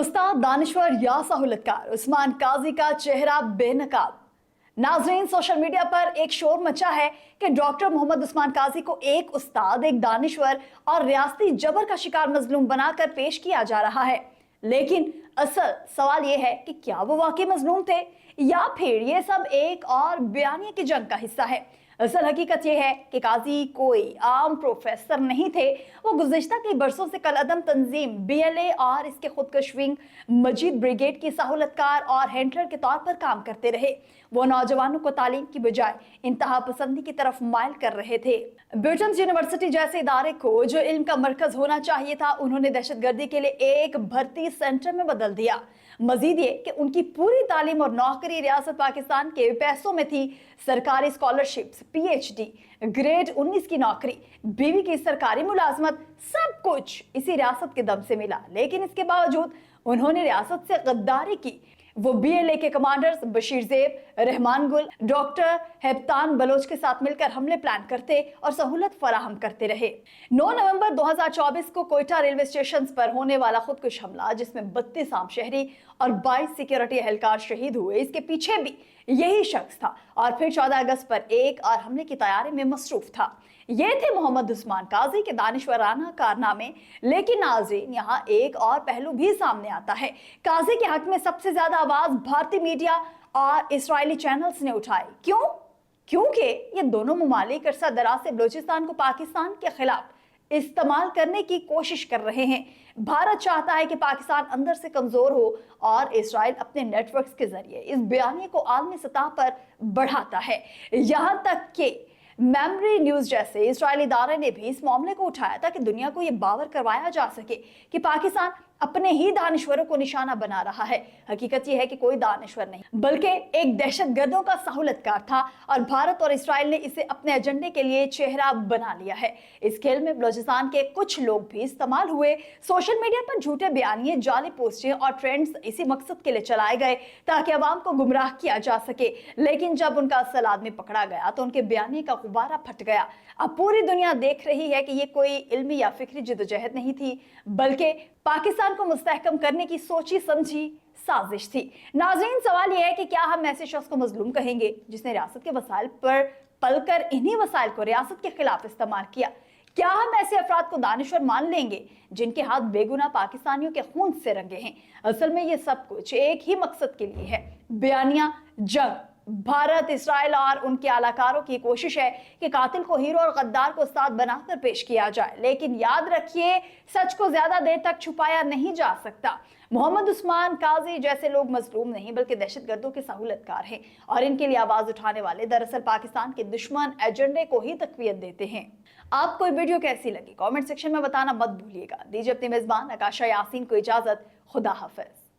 उस्ताद दानिश्वर या सहूलतकार उस्मान काजी का चेहरा बेनकाब। नाजरीन, सोशल मीडिया पर एक शोर मचा है कि डॉक्टर मोहम्मद उस्मान काजी को एक उस्ताद, एक दानिश्वर और रियासती जबर का शिकार मजलूम बनाकर पेश किया जा रहा है। लेकिन असल सवाल यह है कि क्या वो वाकई मजलूम थे या फिर ये सब एक और बयानिया की जंग का हिस्सा है। असल हकीकत यह है कि काजी कोई आम प्रोफेसर नहीं थे। वो गुज़िश्ता कई बरसों से कलअदम तंजीम BLA और इसके खुदकश विंग मजीद ब्रिगेड की सहूलतकार और हैंडलर के तौर पर काम करते रहे। वो नौजवानों को तालीम की बजाय इंतहा पसंदी की तरफ माइल कर रहे थे। ब्रिटेन यूनिवर्सिटी जैसे इदारे को जो इल्म का मरकज होना चाहिए था, उन्होंने दहशतगर्दी के लिए एक भर्ती सेंटर में बदल दिया। मजीद ये कि उनकी पूरी तालीम और नौकरी रियासत पाकिस्तान के पैसों में थी। सरकारी स्कॉलरशिप्स, PhD, ग्रेड 19 की नौकरी, बीवी की सरकारी मुलाजमत, सब कुछ इसी रियासत के दम से मिला। लेकिन इसके बावजूद उन्होंने रियासत से गद्दारी की। वो BLA के कमांडर्स बशीर ज़ेब, रहमान गुल, डॉक्टर हेप्तान बलोच के साथ मिलकर हमले प्लान करते और सहूलत फराहम करते रहे। 9 नवंबर 2024 को कोयटा रेलवे स्टेशन पर होने वाला खुदकुश हमला, जिसमें 32 आम शहरी और 22 सिक्योरिटी एहलकार शहीद हुए, इसके पीछे भी यही शख्स था और फिर 14 अगस्त पर एक और हमले की तैयारी में मसरूफ था। ये थे मोहम्मद उस्मान काजी के दानिश्वराना कारनामे। लेकिन नाज़रीन, यहाँ एक और पहलू भी सामने आता है। काजी के हक में सबसे ज्यादा आवाज भारतीय मीडिया और इस्राएली चैनल्स ने उठाई। क्यों? क्योंकि ये दोनों मुमालिक अरसा दराज से बलूचिस्तान को पाकिस्तान के खिलाफ इस्तेमाल करने की कोशिश कर रहे हैं। भारत चाहता है कि पाकिस्तान अंदर से कमजोर हो और इस्राएल अपने नेटवर्क्स के जरिए इस बयानी को आलमी सतह पर बढ़ाता है। यहां तक कि मेमरी न्यूज जैसे इस्राएली इदारे ने भी इस मामले को उठाया ताकि दुनिया को यह बावर करवाया जा सके कि पाकिस्तान अपने ही दानिश्वरों को निशाना बना रहा है। हकीकत यह है कि कोई दानिश्वर नहीं बल्कि एक दहशतगर्दों का सहूलतकार था और भारत और इस्राएल ने इसे अपने एजेंडे के लिए चेहरा बना लिया है। इस खेल में बलूचिस्तान के कुछ लोग भी इस्तेमाल हुए। सोशल मीडिया पर झूठे बयानिए, जाली पोस्टें और ट्रेंड्स इसी मकसद के लिए चलाए गए ताकि अवाम को गुमराह किया जा सके। लेकिन जब उनका असल आदमी पकड़ा गया तो उनके बयानिए का गुब्बारा फट गया। अब पूरी दुनिया देख रही है कि ये कोई इल्मी या फिक्री जिद्दोजहद नहीं थी, बल्कि पाकिस्तान को मुस्तहकम करने की सोची समझी साजिश थी। नाज़रीन, सवाल यह है कि क्या हम ऐसे शख्स को मजलूम कहेंगे जिसने रियासत के वसाइल पर पलकर इन्हीं वसाइल को रियासत के खिलाफ इस्तेमाल किया? क्या हम ऐसे अफराद को दानिश्वर मान लेंगे जिनके हाथ बेगुनाह पाकिस्तानियों के खून से रंगे हैं? असल में ये सब कुछ एक ही मकसद के लिए है, बयानिया जंग। भारत, इस्राएल और उनके आलाकारों की कोशिश है कि कातिल को हीरो और गद्दार को उस्ताद बनाकर पेश किया जाए। लेकिन याद रखिए, सच को ज्यादा देर तक छुपाया नहीं जा सकता। मोहम्मद उस्मान काजी जैसे लोग मजलूम नहीं बल्कि दहशतगर्दों के सहूलतकार हैं और इनके लिए आवाज उठाने वाले दरअसल पाकिस्तान के दुश्मन एजेंडे को ही तकवीत देते हैं। आपको ये वीडियो कैसी लगी कमेंट सेक्शन में बताना मत भूलिएगा। दीजिए अपने मेजबान आकाशा यासीन को इजाजत। खुदा हाफिज।